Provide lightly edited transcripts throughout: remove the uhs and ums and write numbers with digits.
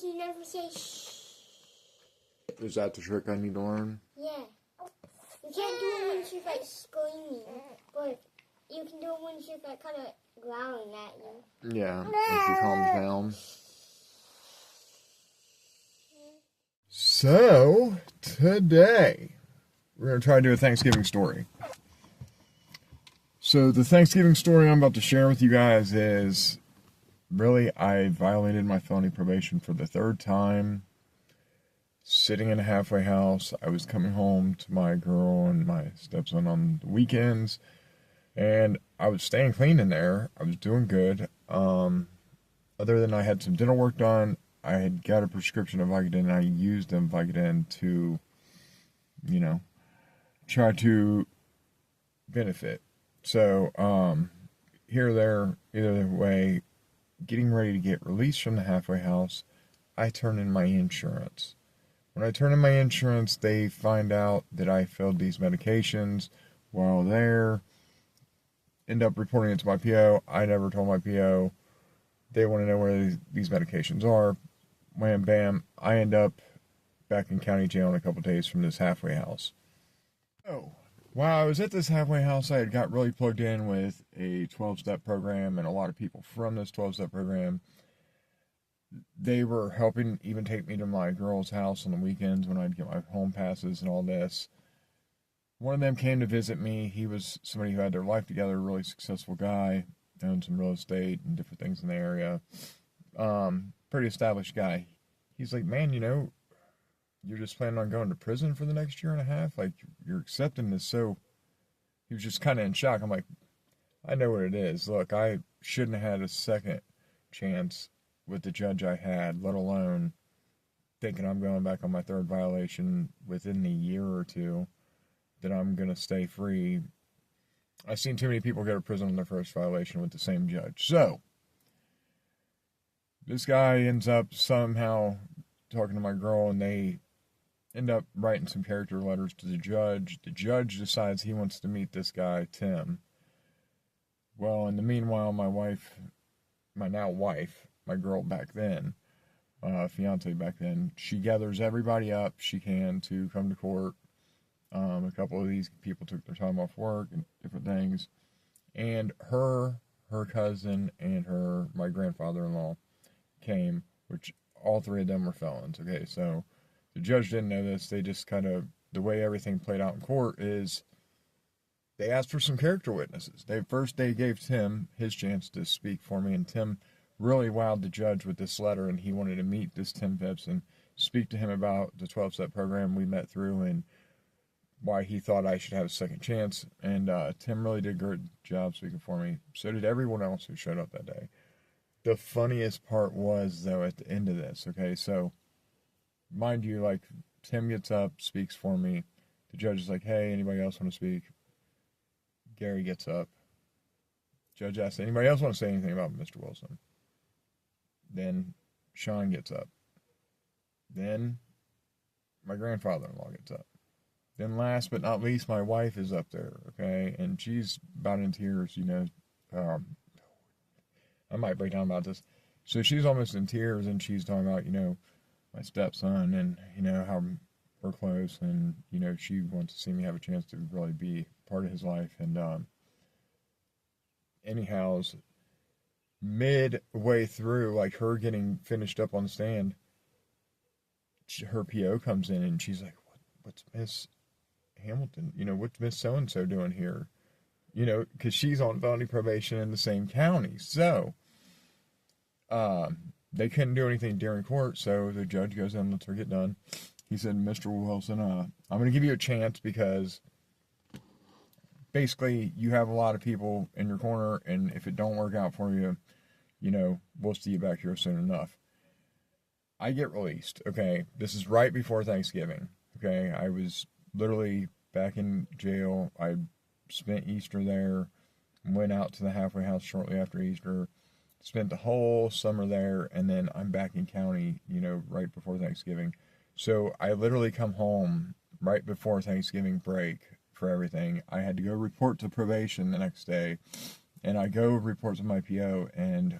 you never say shh. Is that the trick I need to learn? Yeah. You can't do it when she's like screaming, but you can do it when she's like kind of growling at you. Yeah, when she calms down. So, today, we're going to try to do a Thanksgiving story. So, the Thanksgiving story I'm about to share with you guys is, really, I violated my felony probation for the third time. Sitting in a halfway house. I was coming home to my girl and my stepson on the weekends, and I was staying clean in there. I was doing good. Other than I had some dental work done, I had got a prescription of Vicodin, and I used them Vicodin to, try to benefit. So, here or there, either way, getting ready to get released from the halfway house, I turn in my insurance. When I turn in my insurance, they find out that I filled these medications while there. End up reporting it to my PO. I never told my PO. They want to know where these medications are. Wham, bam. I end up back in county jail in a couple days from this halfway house. So, while I was at this halfway house, I had got really plugged in with a 12-step program and a lot of people from this 12-step program. They were helping even take me to my girl's house on the weekends when I'd get my home passes and all this. One of them came to visit me. He was somebody who had their life together, a really successful guy, owned some real estate and different things in the area. Pretty established guy. He's like, man, you're just planning on going to prison for the next year and a half? Like, you're accepting this so... He was just kind of in shock. I'm like, I know what it is. Look, I shouldn't have had a second chance with the judge I had, let alone thinking I'm going back on my third violation within a year or two, that I'm going to stay free. I've seen too many people go to prison on their first violation with the same judge. So, this guy ends up somehow talking to my girl, and they end up writing some character letters to the judge. The judge decides he wants to meet this guy, Tim. Well, in the meanwhile, my now wife, my girl back then, fiance back then, she gathers everybody up she can to come to court. A couple of these people took their time off work and different things. And her cousin, and my grandfather-in-law came, which all three of them were felons. Okay, so the judge didn't know this. They just kind of, the way everything played out in court is they asked for some character witnesses. They gave Tim his chance to speak for me, and Tim really wowed the judge with this letter, and he wanted to meet this Tim Phipps and speak to him about the 12-step program we met through and why he thought I should have a second chance. And Tim really did a good job speaking for me. So did everyone else who showed up that day. The funniest part was, though, at the end of this, okay, so mind you, like, Tim gets up, speaks for me. The judge is like, hey, anybody else want to speak? Gary gets up. Judge asks, anybody else want to say anything about Mr. Wilson? Then Sean gets up. Then my grandfather-in-law gets up. Then last but not least, my wife is up there, okay? And she's about in tears, I might break down about this. So she's almost in tears, and she's talking about, my stepson and, how we're close, and, she wants to see me have a chance to really be part of his life. And anyhows, midway through, like, her getting finished up on the stand, her PO comes in, and she's like, what's Miss Hamilton? What's Miss So-and-so doing here? Because she's on felony probation in the same county. So, they couldn't do anything during court, so the judge goes in, lets her get done. He said, Mr. Wilson, I'm going to give you a chance because basically you have a lot of people in your corner, and if it don't work out for you, we'll see you back here soon enough. I get released, okay? This is right before Thanksgiving, okay? I was literally back in jail. I spent Easter there, went out to the halfway house shortly after Easter, spent the whole summer there, and then I'm back in county, right before Thanksgiving. So I literally come home right before Thanksgiving break for everything. I had to go report to probation the next day, and I go report to my PO, and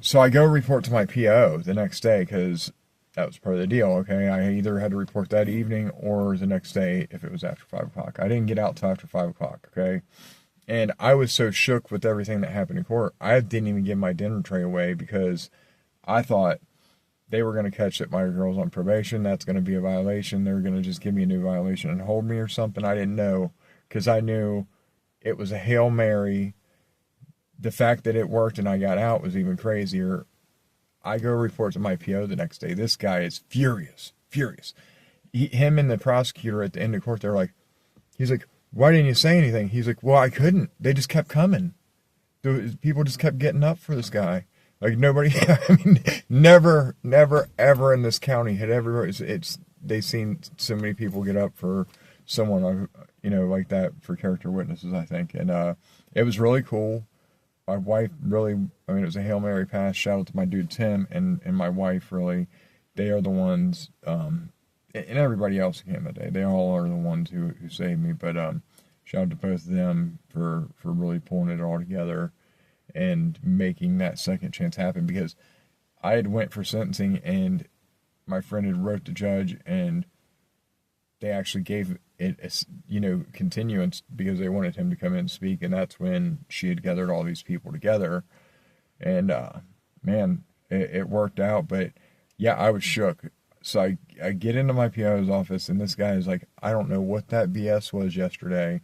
So I go report to my PO the next day because that was part of the deal, okay? I either had to report that evening or the next day if it was after 5 o'clock. I didn't get out till after 5 o'clock, okay? And I was so shook with everything that happened in court, I didn't even give my dinner tray away because I thought they were going to catch that my girl's on probation. That's going to be a violation. They're going to just give me a new violation and hold me or something. I didn't know because I knew it was a Hail Mary. The fact that it worked and I got out was even crazier. I go report to my PO the next day. This guy is furious. Him and the prosecutor at the end of court, they're like, he's like, why didn't you say anything? He's like, well, I couldn't. They just kept coming. People just kept getting up for this guy. Like nobody, I mean, never, ever in this county had ever, they've seen so many people get up for someone, like that for character witnesses, I think. And it was really cool. My wife really, it was a Hail Mary pass. Shout out to my dude Tim and my wife, really. They are the ones, and everybody else who came that day. They all are the ones who saved me. But shout out to both of them for really pulling it all together and making that second chance happen, because I had went for sentencing and my friend had wrote the judge and they actually gave it a, continuance because they wanted him to come in and speak, and that's when she had gathered all these people together, and man, it worked out. But yeah, I was shook. So I get into my PO's office and this guy is like, I don't know what that BS was yesterday.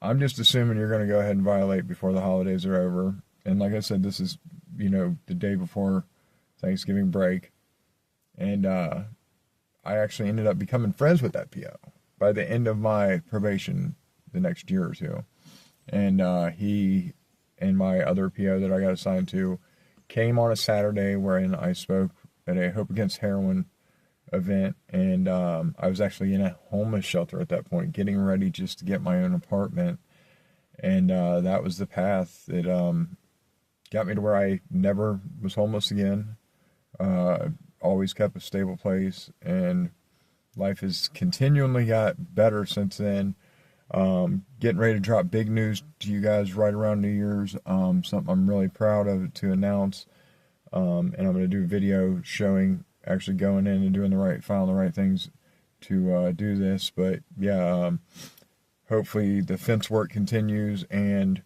I'm just assuming you're going to go ahead and violate before the holidays are over. And like I said, this is, the day before Thanksgiving break. And I actually ended up becoming friends with that PO by the end of my probation the next year or two. And he and my other PO that I got assigned to came on a Saturday wherein I spoke at a Hope Against Heroin event, and I was actually in a homeless shelter at that point, getting ready just to get my own apartment, and that was the path that got me to where I never was homeless again. Always kept a stable place, and life has continually got better since then. Getting ready to drop big news to you guys right around New Year's, something I'm really proud of to announce, and I'm going to do a video showing actually going in and doing filing the right things to do this. But yeah, hopefully the fence work continues, and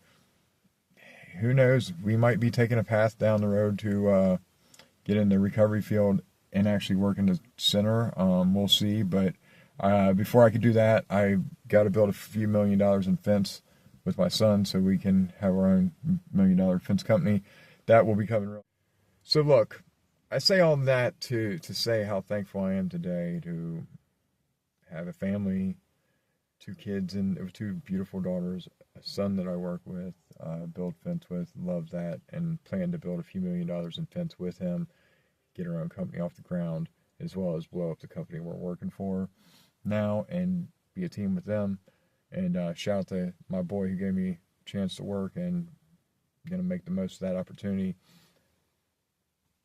who knows, we might be taking a path down the road to get in the recovery field and actually work in the center. We'll see. But before I could do that, I got to build a few $1 million in fence with my son so we can have our own $1 million fence company. That will be coming. So look, I say all that to say how thankful I am today to have a family, 2 kids, and 2 beautiful daughters, a son that I work with, build fence with, love that, and plan to build a few $1 million in fence with him, get our own company off the ground, as well as blow up the company we're working for now and be a team with them. And shout out to my boy who gave me a chance to work, and going to make the most of that opportunity.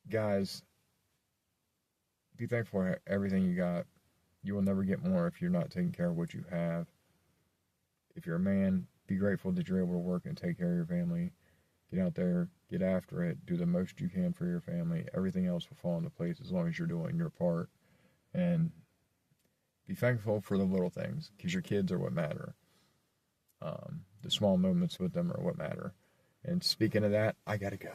Guys, be thankful for everything you got. You will never get more if you're not taking care of what you have. If you're a man, be grateful that you're able to work and take care of your family. Get out there, get after it, do the most you can for your family. Everything else will fall into place as long as you're doing your part. And be thankful for the little things, because your kids are what matter. The small moments with them are what matter. And speaking of that, I gotta go.